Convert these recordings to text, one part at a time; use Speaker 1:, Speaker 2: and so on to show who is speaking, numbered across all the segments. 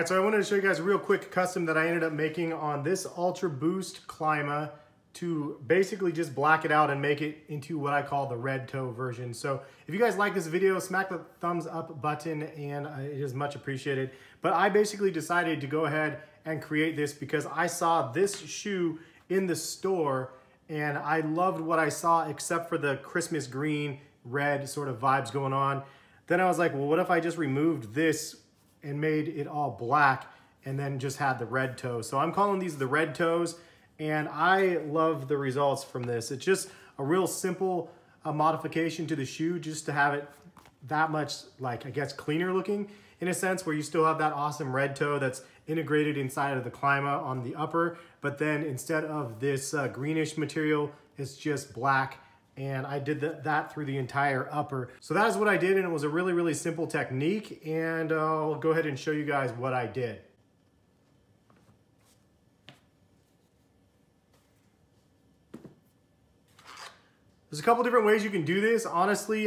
Speaker 1: right, so I wanted to show you guys a real quick custom that I ended up making on this ULTRABOOST Clima to basically just black it out and make it into what I call the red toe version. So if you guys like this video, smack the thumbs up button and it is much appreciated. But I basically decided to go ahead and create this because I saw this shoe in the store and I loved what I saw except for the Christmas green, red sort of vibes going on. Then I was like, well, what if I just removed this and made it all black and then just had the red toe? So I'm calling these the red toes, and I love the results from this. It's just a real simple modification to the shoe just to have it that much, like, I guess, cleaner looking in a sense, where you still have that awesome red toe that's integrated inside of the Clima on the upper, but then instead of this greenish material, it's just black. And I did that through the entire upper. So that is what I did, and it was a really, really simple technique, and I'll go ahead and show you guys what I did. There's a couple different ways you can do this. Honestly,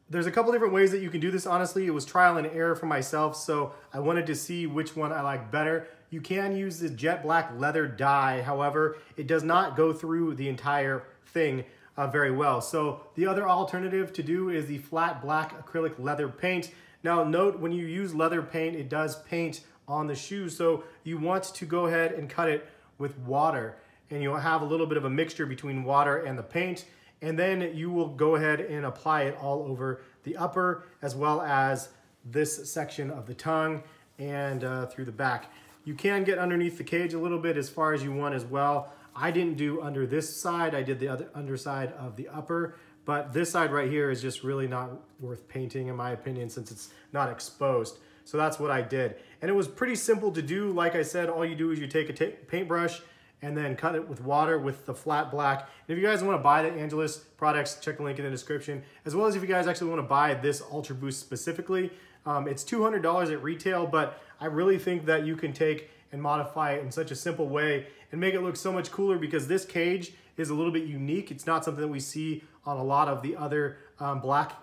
Speaker 1: there's a couple different ways that you can do this. Honestly, it was trial and error for myself, so I wanted to see which one I like better. You can use the jet black leather dye. However, it does not go through the entire thing very well. So the other alternative to do is the flat black acrylic leather paint. Now note, when you use leather paint, it does paint on the shoe. So you want to go ahead and cut it with water, and you'll have a little bit of a mixture between water and the paint. And then you will go ahead and apply it all over the upper, as well as this section of the tongue and through the back. You can get underneath the cage a little bit as far as you want as well. I didn't do under this side, I did the other underside of the upper, but this side right here is just really not worth painting in my opinion, since it's not exposed. So that's what I did. And it was pretty simple to do. Like I said, all you do is you take a paintbrush and then cut it with water with the flat black. And if you guys want to buy the ANGELUS products, check the link in the description, as well as if you guys actually want to buy this ULTRABOOST specifically. It's $200 at retail, but I really think that you can take and modify it in such a simple way and make it look so much cooler, because this cage is a little bit unique. It's not something that we see on a lot of the other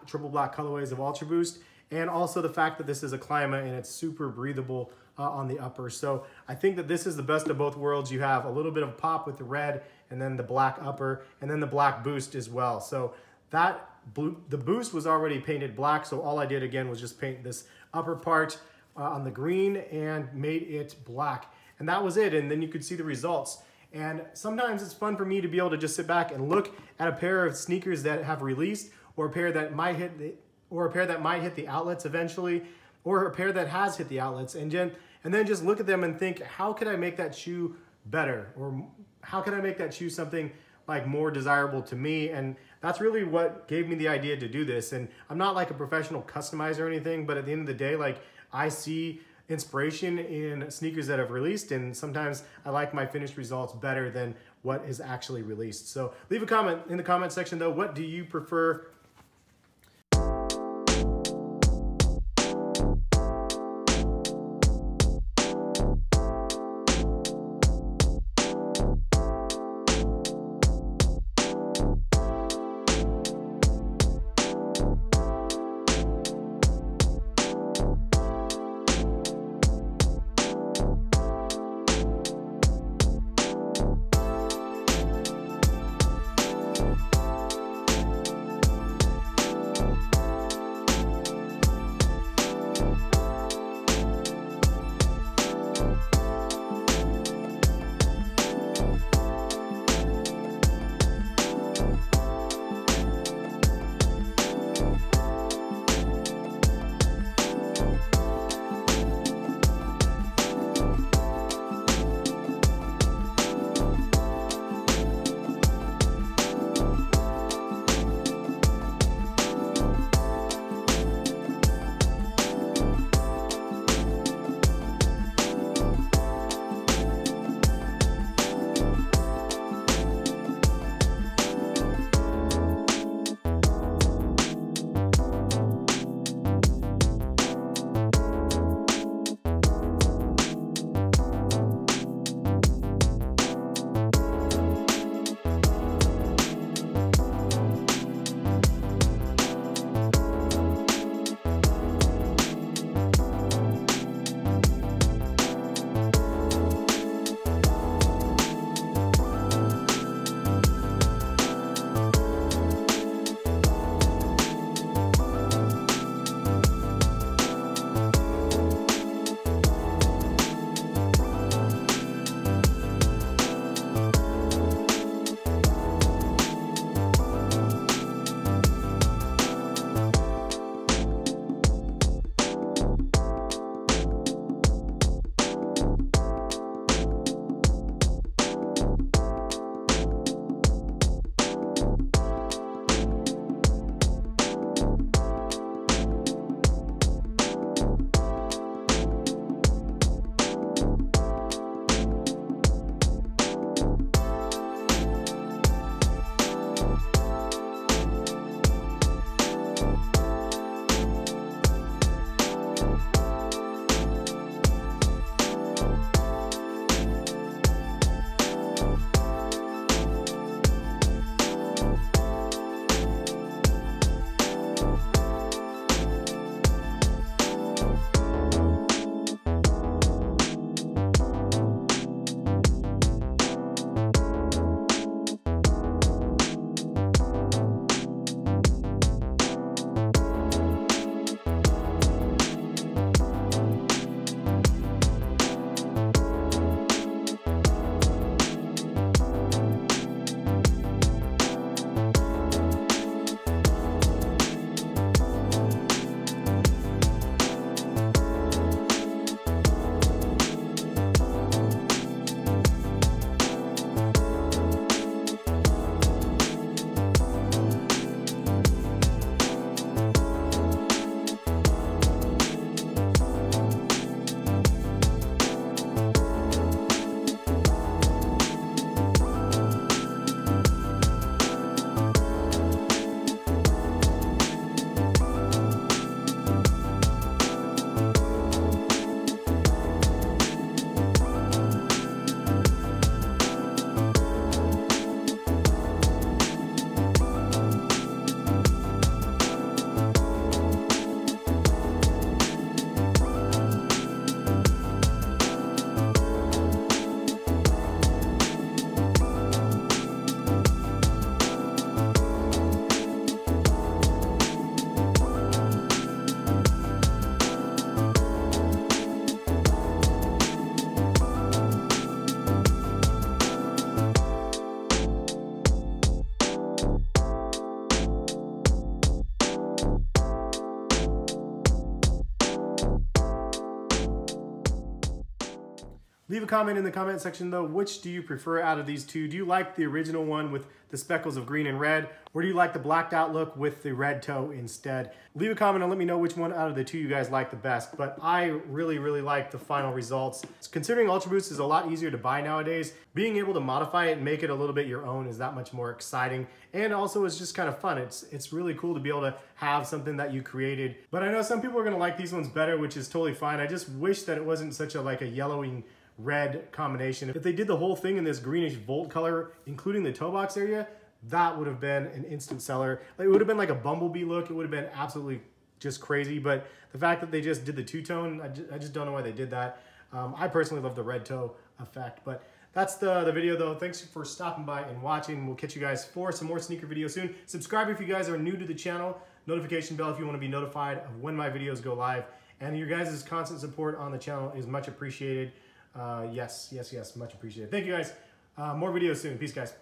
Speaker 1: triple black colorways of ULTRABOOST. And also the fact that this is a Clima and it's super breathable on the upper. So I think that this is the best of both worlds. You have a little bit of pop with the red, and then the black upper, and then the black boost as well. So the boost was already painted black, so all I did again was just paint this upper part on the green and made it black. And that was it, and then you could see the results. And sometimes it's fun for me to be able to just sit back and look at a pair of sneakers that have released, or a pair that might hit the outlets eventually, or a pair that has hit the outlets, and then just look at them and think, how could I make that shoe better? Or how can I make that shoe something like more desirable to me? And that's really what gave me the idea to do this. And I'm not like a professional customizer or anything, but at the end of the day, like, I see inspiration in sneakers that have released, and sometimes I like my finished results better than what is actually released. So leave a comment in the comment section though. What do you prefer? Leave a comment in the comment section though. Which do you prefer out of these two? Do you like the original one with the speckles of green and red? Or do you like the blacked out look with the red toe instead? Leave a comment and let me know which one out of the two you guys like the best. But I really like the final results. Considering ULTRABOOST is a lot easier to buy nowadays, being able to modify it and make it a little bit your own is that much more exciting. And also it's just kind of fun. It's really cool to be able to have something that you created. But I know some people are gonna like these ones better, which is totally fine. I just wish that it wasn't such a like a yellowing red combination. If they did the whole thing in this greenish volt color, including the toe box area, that would have been an instant seller. Like, it would have been like a bumblebee look. It would have been absolutely just crazy. But the fact that they just did the two-tone, I just don't know why they did that. I personally love the red toe effect. But that's the video though. Thanks for stopping by and watching. We'll catch you guys for some more sneaker videos soon. Subscribe if you guys are new to the channel. Notification bell if you want to be notified of when my videos go live. And your guys' constant support on the channel is much appreciated. Yes, much appreciated. Thank you guys. More videos soon. Peace, guys.